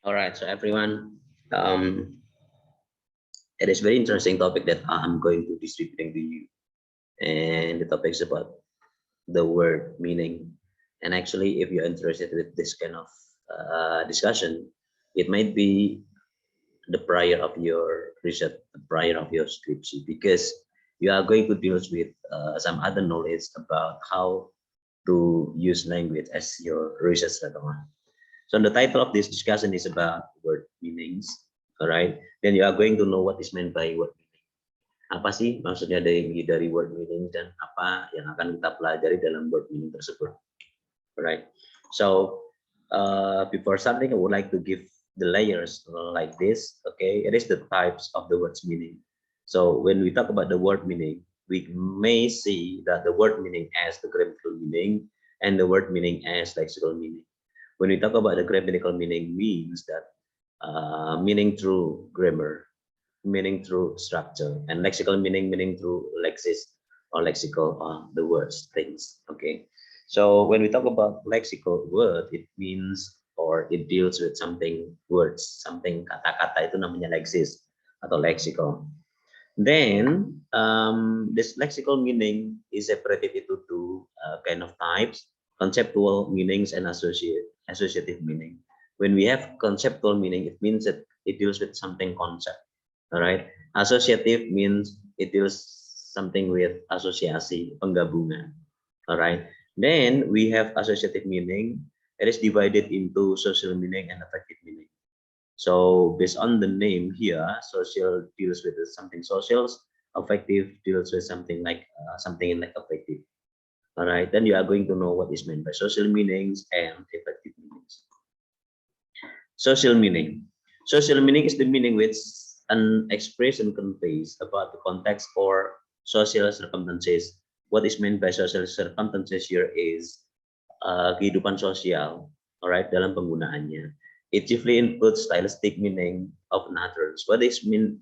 All right, so everyone, it is very interesting topic that I'm going to distributing to you, and the topic is about the word meaning. And actually, if you're interested with this kind of discussion, it might be the prior of your research, the prior of your script, because you are going to deal with some other knowledge about how to use language as your research later on. So the title of this discussion is about word meanings. All right. Then you are going to know what is meant by word meaning. Apa sih maksudnya dari word meaning dan apa yang akan kita pelajari dalam word meaning tersebut. All right. So before starting, I would like to give the layers like this. Okay, it is the types of the word's meaning. So when we talk about the word meaning, we may see that the word meaning as the grammatical meaning and the word meaning as lexical meaning. When we talk about the grammatical meaning, means that meaning through grammar, meaning through structure, and lexical meaning through lexis or lexical the words things. Okay, so when we talk about lexical word, it means or it deals with something words, something kata-kata itu namanya lexis atau lexical. Then this lexical meaning is separated into two kind of types: conceptual meanings and associative meaning. When we have conceptual meaning, it means that it deals with something concept. All right. Associative means it deals something with asosiasi, penggabungan. All right. Then we have associative meaning. It is divided into social meaning and affective meaning. So based on the name here, social deals with something social, affective deals with something like something like affective. All right, then you are going to know what is meant by social meanings and affective meanings. Social meaning. Social meaning is the meaning which an expression conveys about the context or social circumstances. What is meant by social circumstances here is kehidupan sosial, alright, dalam penggunaannya. It chiefly includes stylistic meaning of patterns. What is meant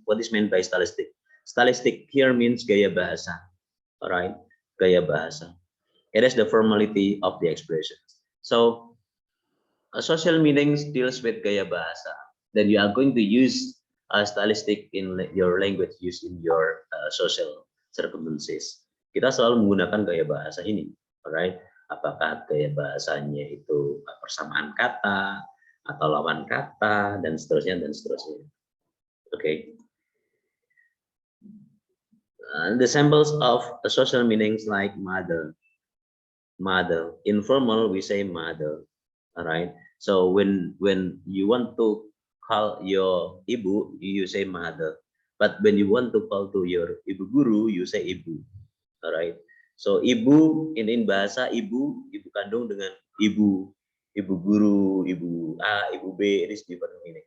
by stylistic? Stylistic here means gaya bahasa, alright, gaya bahasa. It is the formality of the expression. So social meanings deals with gaya bahasa. Then you are going to use stylistic in your language used in your social circumstances. Kita selalu menggunakan gaya bahasa ini, alright? Apakah gaya bahasanya itu persamaan kata atau lawan kata dan seterusnya dan seterusnya. Oke. Okay. The symbols of social meanings like mother, mother. Informal we say mother, all right. So when you want to call your ibu, you say mother. But when you want to call to your ibu guru, you say ibu. Alright. So ibu in bahasa ibu, ibu kandung dengan ibu, ibu guru, ibu A, ibu B, it is different meaning.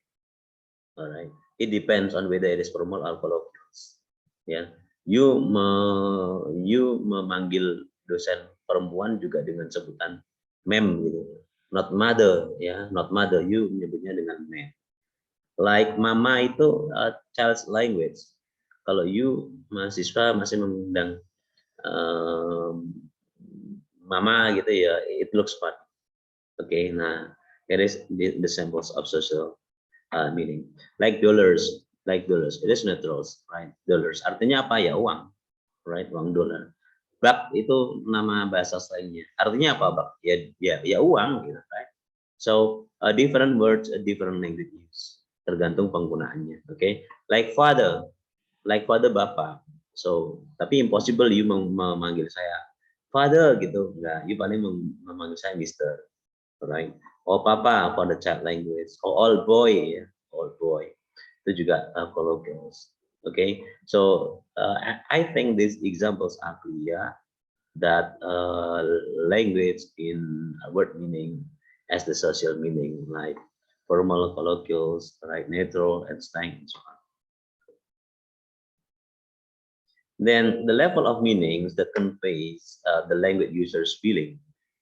Alright. It depends on whether it is formal or colloquials. Ya. You memanggil dosen perempuan juga dengan sebutan mem gitu. Not mother ya, not mother, you menyebutnya dengan mem. Like mama itu child's language. Kalau you mahasiswa masih mengundang mama gitu ya, it looks fun. Okay, nah, it is the symbols of social meaning. Like dollars, it is neutrals, right? Dollars, artinya apa ya? Uang, right? Uang dolar. Bak itu nama bahasa lainnya. Artinya apa bak? Ya uang, gitu, right? So different words, different language use, tergantung penggunaannya. Okay, like father bapak. So tapi impossible you memanggil saya father gitu, enggak. You paling memanggil saya mister, right? Oh papa for the child language. Oh old boy ya, old boy. Itu juga colloquials. Okay, so I think these examples are clear that language in word meaning as the social meaning, like formal colloquials, right, neutral and slang and so on. Then the level of meanings that conveys the language user's feeling,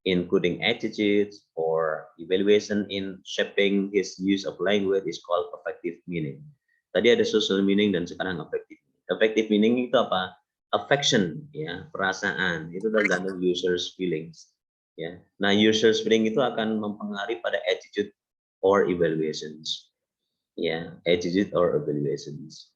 including attitudes or evaluation in shaping his use of language, is called affective meaning. Tadi ada social meaning dan sekarang affective. Affective meaning itu apa? Affection, ya, perasaan. Itu tergantung user's feelings. Ya. Nah, user's feeling itu akan mempengaruhi pada attitude or evaluations. Ya, attitude or evaluations.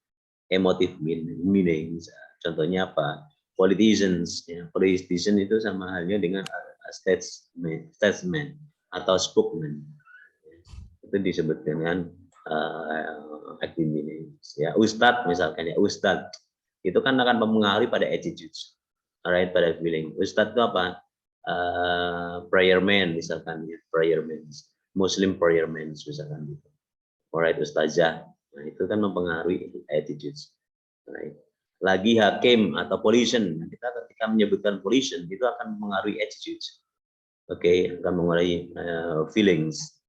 Emotive meanings. Contohnya apa? Politicians. Ya, politician itu sama halnya dengan statesman atau spokesman. Itu disebut dengan active meanings. Ya, ustadz misalkan ya, ustadz itu kan akan mempengaruhi pada attitudes, alright, pada feeling. Ustadz itu apa? Prayer man misalkan ya, prayer man, Muslim prayer man misalkan gitu. Alright, ustazah. Nah, itu kan mempengaruhi attitudes. Right. Lagi hakim atau politician. Kita ketika menyebutkan politician itu akan mempengaruhi attitudes. Oke, akan mempengaruhi feelings.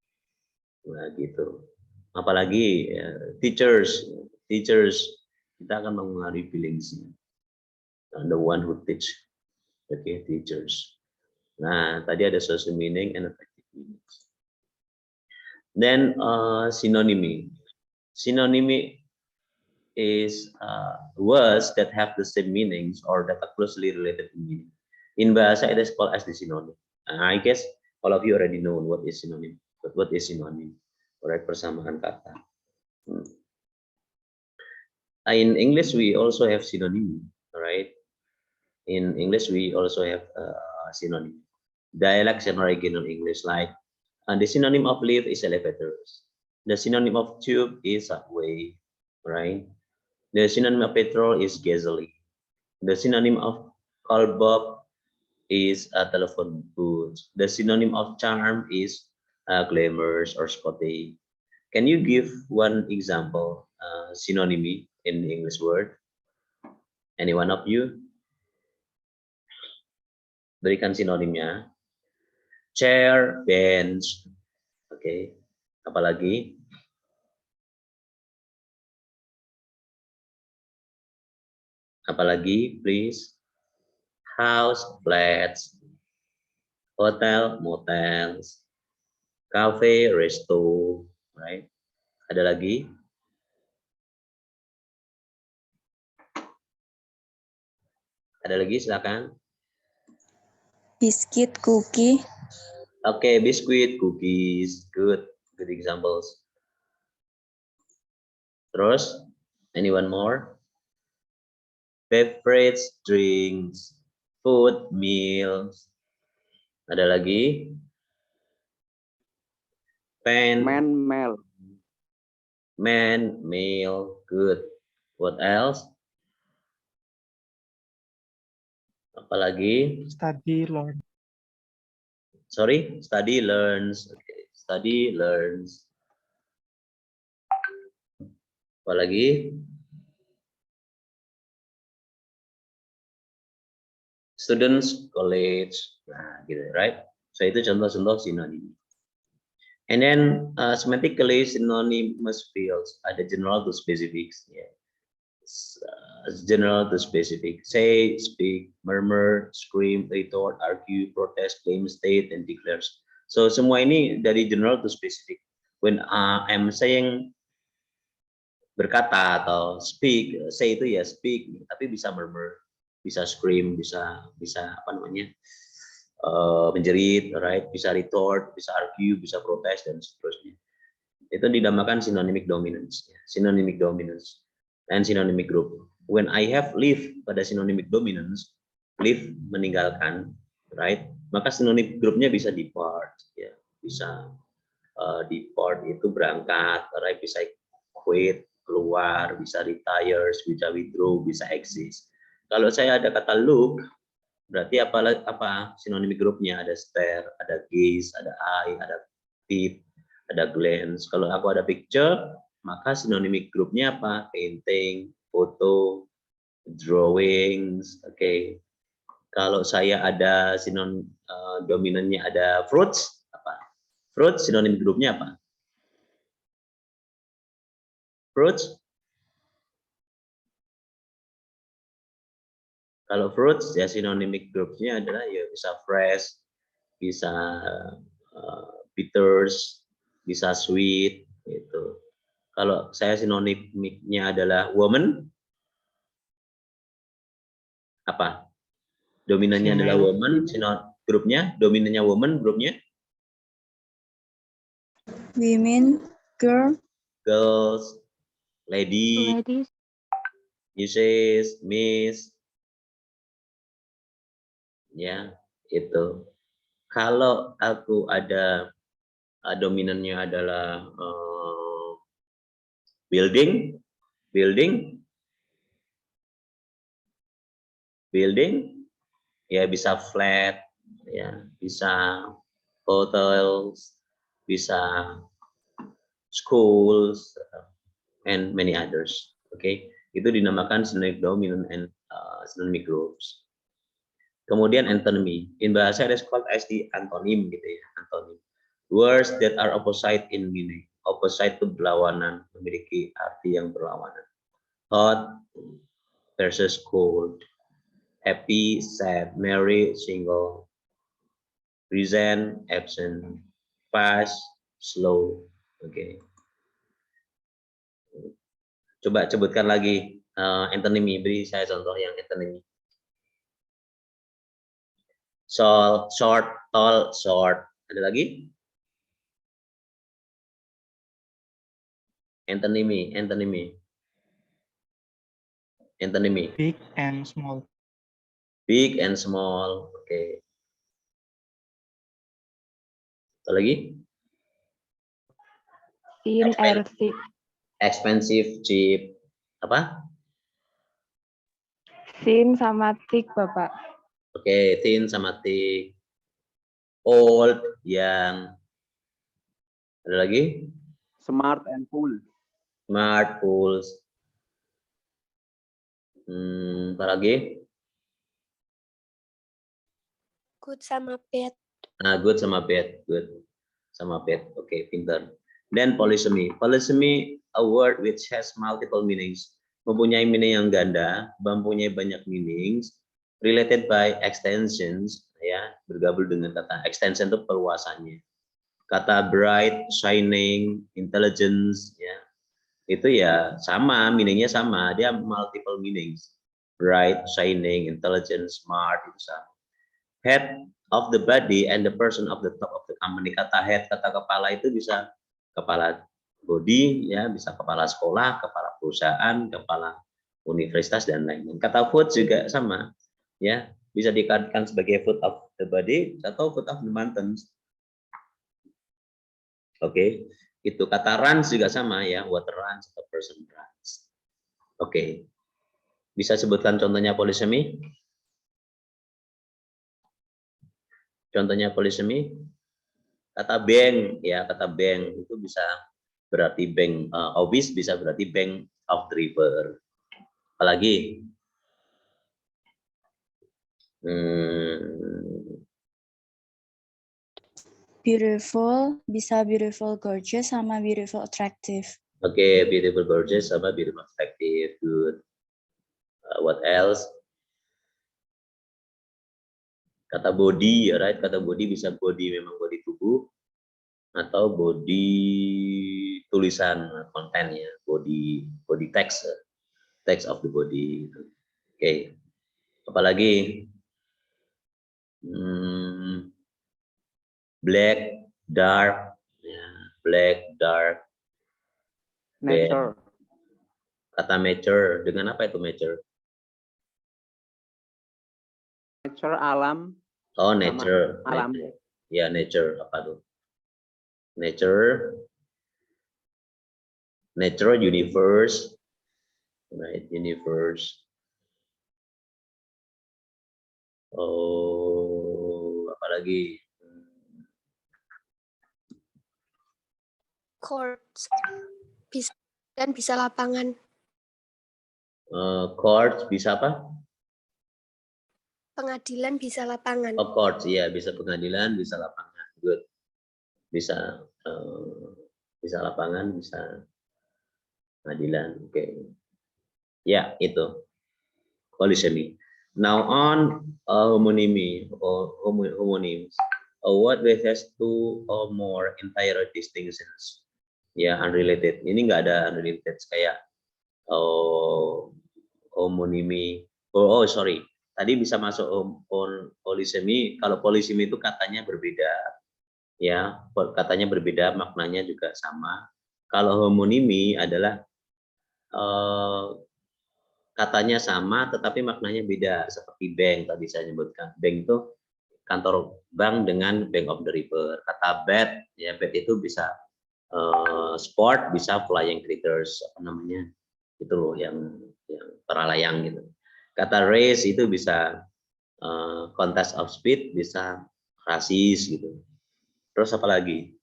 Nah, gitu. Apalagi teachers kita akan mengenali feelingsnya. The one who teach, okay, teachers. Nah, tadi ada social meaning and affective meanings. Then synonymy. Synonymy is words that have the same meanings or that are closely related in meaning. In bahasa it is called as the synonym. I guess all of you already know what is synonym. But what is synonym? Alright, persamaan kata. In English, we also have synonym, right? In English, we also have synonym. Dialects and regional English, like the synonym of lift is elevators. The synonym of tube is subway, right? The synonym of petrol is gasoline. The synonym of call bulb is a telephone booth. The synonym of charm is glamours or spotty. Can you give one example synonymy in the English word? Any one of you? Berikan sinonimnya. Chair, bench. Oke. Apalagi? Apalagi, please? House, flats. Hotel, motels. Cafe, resto. Right? Ada lagi? Ada lagi, silakan. Biscuit, cookie. Okay, biscuit, cookies. Good examples. Terus, anyone more? Beverage, drinks, food, meals. Ada lagi? Pen. Man, male. Good. What else? Apalagi? Study, learn. Sorry, study, learns. Okay. Study, learns. Apalagi? Students, college. Nah, gitu, right? So itu contoh-contoh sinonim. And then semantically synonymous fields ada general to specifics. Yeah. General to specific. Say, speak, murmur, scream, retort, argue, protest, claim, state, and declares. So semua ini dari general to specific. When I'm saying berkata atau speak, say itu ya speak, tapi bisa murmur, bisa scream, bisa apa namanya, menjerit, right? Bisa retort, bisa argue, bisa protes dan seterusnya. Itu dinamakan synonymic dominance, synonymic dominance and synonymic group. When I have live pada synonymic dominance, live meninggalkan, right? Maka synonymic groupnya bisa depart, ya, bisa depart itu berangkat, right? Bisa quit, keluar, bisa retires, bisa withdraw, bisa exist. Kalau saya ada kata look, berarti apa sinonimik grupnya? Ada stare, ada gaze, ada eye, ada teeth, ada glance. Kalau aku ada picture, maka sinonimik grupnya apa? Painting, foto, drawings. Oke. Kalau saya ada dominannya ada fruits, apa? Fruits sinonim grupnya apa? Fruits. Kalau fruits ya sinonymik groupnya adalah ya bisa fresh, bisa bitters, bisa sweet gitu. Kalau saya sinonimiknya adalah woman, apa? Dominannya adalah woman, grupnya dominannya woman, grupnya women, girl, girls, lady, Ladies. Mrs., Miss. Ya, itu. Kalau aku ada dominannya adalah building, building, ya bisa flat, ya bisa hotels, bisa schools, and many others. Oke, itu dinamakan synonymic dominant and synonymic groups. Kemudian antonymy, in bahasa is called as the antonym gitu ya, antonym. Words that are opposite in meaning. Opposite itu berlawanan, memiliki arti yang berlawanan. Hot versus cold. Happy, sad, merry, single. Present, absent. Fast, slow. Oke. Coba sebutkan lagi antonymy. Beri saya contoh yang antonymy. Short, tall, short. Ada lagi? Antonymy. Big and small. Big and small. Oke. Apa lagi? Thin, air, thick. Expensive, cheap. Apa? Thin sama thick, Bapak. Oke, thin sama thick. Old, young. Ada lagi? Smart and full. Smart, fools. Apa lagi? Good sama bad. Good sama bad. Good sama bad. Oke, pintar. Then polysemy. Polysemy, a word which has multiple meanings. Mempunyai meaning yang ganda, mempunyai banyak meanings, related by extensions, ya, bergabung dengan kata extension itu perluasannya. Kata bright, shining, intelligence, ya, itu ya sama, meaningnya sama, dia multiple meanings. Bright, shining, intelligent, smart, itu sama. Head of the body and the person of the top of the company. Kata head, kata kepala itu bisa kepala body, ya, bisa kepala sekolah, kepala perusahaan, kepala universitas dan lain-lain. Kata foot juga sama, ya, bisa dikatakan sebagai foot of the body atau foot of the mountains. Oke, itu kata runs juga sama ya, water runs atau person runs. Oke, bisa sebutkan contohnya polysemy? Contohnya polysemy, kata bank ya, kata bank itu bisa berarti bank office, bisa berarti bank of the river. Apalagi beautiful, bisa beautiful, gorgeous, sama beautiful, attractive. Oke, beautiful, gorgeous, sama beautiful, attractive. Good. What else? Kata body, right? Kata body bisa body memang body tubuh atau body tulisan kontennya, body text of the body. Oke. Apalagi black, dark, ya, black, dark. Nature. Kata mature, dengan apa itu mature? Nature, alam. Oh, nature. Alam. Nature. Ya, nature apa tuh? Nature, universe, right? Universe. Oh, apalagi? Courts. Bisa dan bisa lapangan. Courts bisa apa? Pengadilan bisa lapangan. Oh, courts, iya, bisa pengadilan, bisa lapangan. Good. Bisa bisa lapangan, bisa pengadilan. Oke. Okay. Ya, itu. Polysemy. Now on homonymy or homonyms. A word which has two or more entire distinctions. Ya, unrelated. Ini enggak ada unrelated kayak homonymy. Oh, sorry. Tadi bisa masuk polysemy. Kalau polysemy itu katanya berbeda. Ya, katanya berbeda, maknanya juga sama. Kalau homonimi adalah katanya sama tetapi maknanya beda, seperti bank tadi saya sebutkan. Bank itu kantor bank dengan Bank of the River. Kata bat, ya bat itu bisa sport, bisa flying critters, apa namanya, itu loh yang para layang gitu. Kata race itu bisa contest of speed, bisa rasis gitu. Terus apa lagi?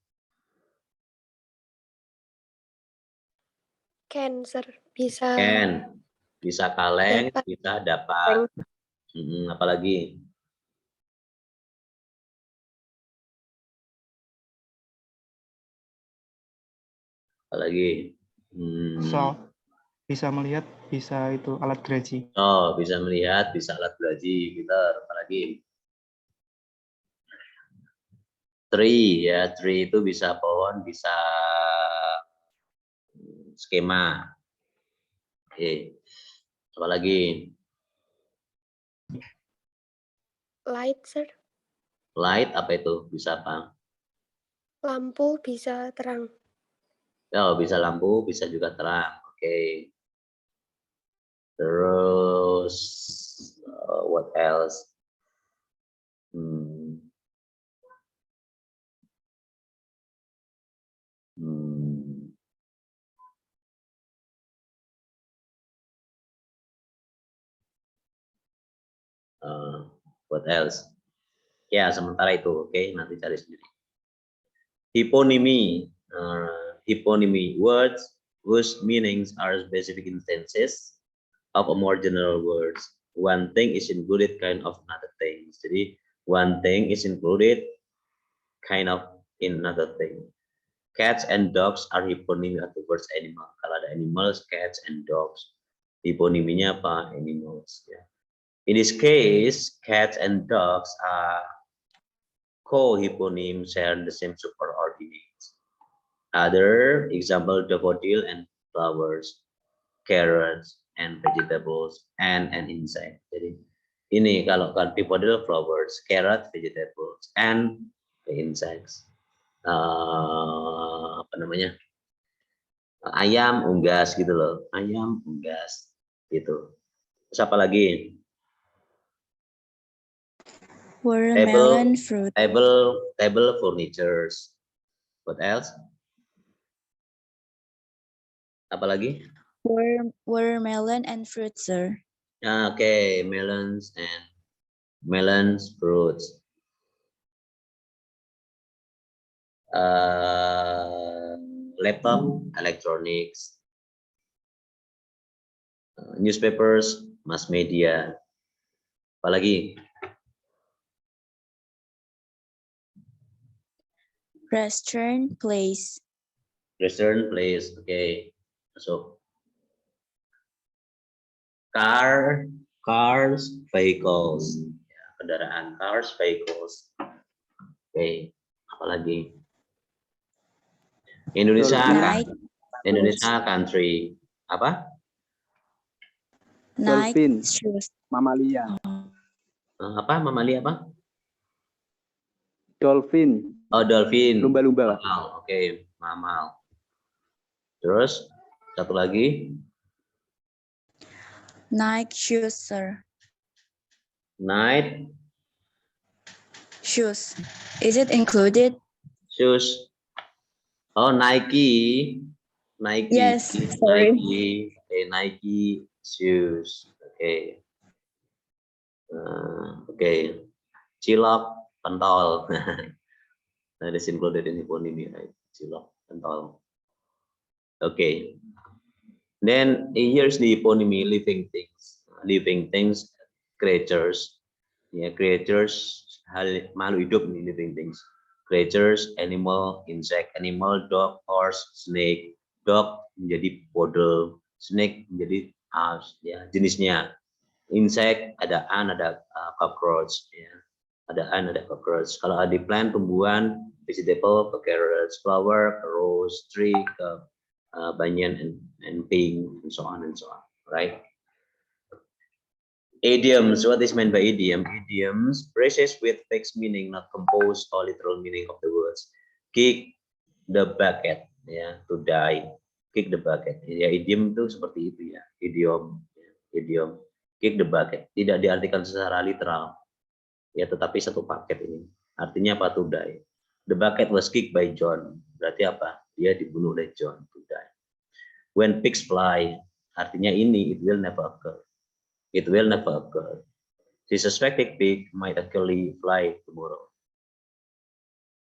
Cancer bisa Can, bisa kaleng, dapat. bisa dapat. Apalagi? Apalagi? So, bisa melihat, bisa itu alat gergaji. Oh, bisa melihat, bisa alat gergaji, Peter. Apalagi? Tree, ya, tree itu bisa pohon, bisa skema. Oke, apalagi? Light, sir. Light apa itu? Bisa apa? Lampu bisa terang. Oh, bisa lampu, bisa juga terang. Oke. Terus what else? Hmm. Hmm. What else? Ya, sementara itu. Oke, nanti cari sendiri. Hyponymy. Hyponymy, words whose meanings are specific instances of a more general words. One thing is included kind of another thing. Jadi one thing is included kind of in another thing. Cats and dogs are hyponymy of the words animal. Kalau ada animals, cats and dogs. Hyponyminya apa? Animals. Ya. In this case, cats and dogs are co-hyponym, share the same superordinates. Other example, daffodil and flowers, carrots and vegetables, and an insect. Jadi ini kalau daffodil flowers, carrot vegetables, and the insects. Apa namanya? Ayam unggas gitu loh, ayam unggas gitu. Terus apa lagi? Watermelon fruit. Table furnitures. What else? Apa lagi? Watermelon and fruit, sir. Okay, melons, fruits. Laptop, electronics. Newspapers, mass media. Apalagi? Restaurant, place. Restaurant, place. Okay. So, cars, vehicles. Ya, kendaraan, cars, vehicles. Okay. Apalagi? Indonesia, Night. Indonesia country. Apa? Night Dolphin. shoes. Mamalia. Apa? Mamalia apa? Dolphin. Oh, dolphin. Lumba-lumba. Mamal. Oke, mamal. Terus satu lagi. Nike shoes, sir. Night Shoes. Is it included? shoes. Oh, Nike. Nike. Yes, sorry. Nike. Okay, Nike shoes. Okay. Okay. Cilok, pentol. That is included in hyponymy, right? Cilok, pentol. Okay. Then here's the hyponymy, living things. Living things, creatures. Ya, creatures, hal makhluk hidup nih, living things. Creatures, animal, insect, animal, dog, horse, snake. Dog menjadi poodle, snake menjadi ya, jenisnya. Insect ada ant, ada cockroach, ya. Ada ant, ada cockroach. Kalau ada di plant, tumbuhan, vegetable, ke carrots, flower, ke rose, tree, ke banyan and pink, and so on, right? Idioms. What is meant by idiom? Idioms, phrases with fixed meaning, not composed or literal meaning of the words. Kick the bucket, ya, to die. Kick the bucket. Ya, idiom itu seperti itu ya. Idiom, idiom. Kick the bucket. Tidak diartikan secara literal. Ya, tetapi satu paket ini. Artinya apa? To die. The bucket was kicked by John. Berarti apa? Dia dibunuh oleh John. To die. When pigs fly, artinya ini, it will never occur. It will never occur. The suspected pig might actually fly tomorrow.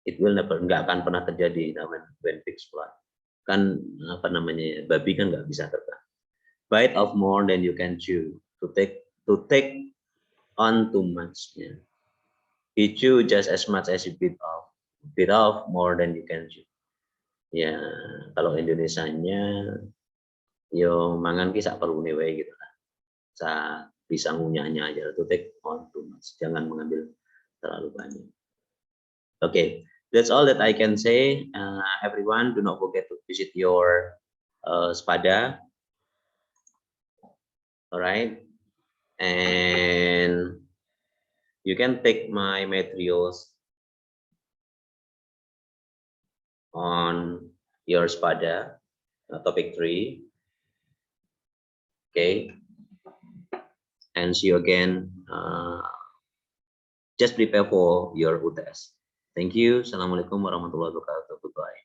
It will never, nggak akan pernah terjadi when pigs fly. Kan apa namanya, babi kan nggak bisa terbang. Bite of more than you can chew. To take on too much. Ya. He chew just as much as you bit off more than you can chew. Ya, kalau Indonesianya, yo mangan kisah perlu wae gitu lah. Bisa ngunyahnya aja, to take on too much, jangan mengambil terlalu banyak. Okay, that's all that I can say. Everyone, do not forget to visit your Spada. All right, and you can take my materials on your Spada, topic 3. Okay. And see you again. Just prepare for your UTS. Thank you. Assalamualaikum warahmatullahi wabarakatuh. Goodbye.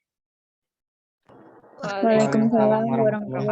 Waalaikumsalam warahmatullahi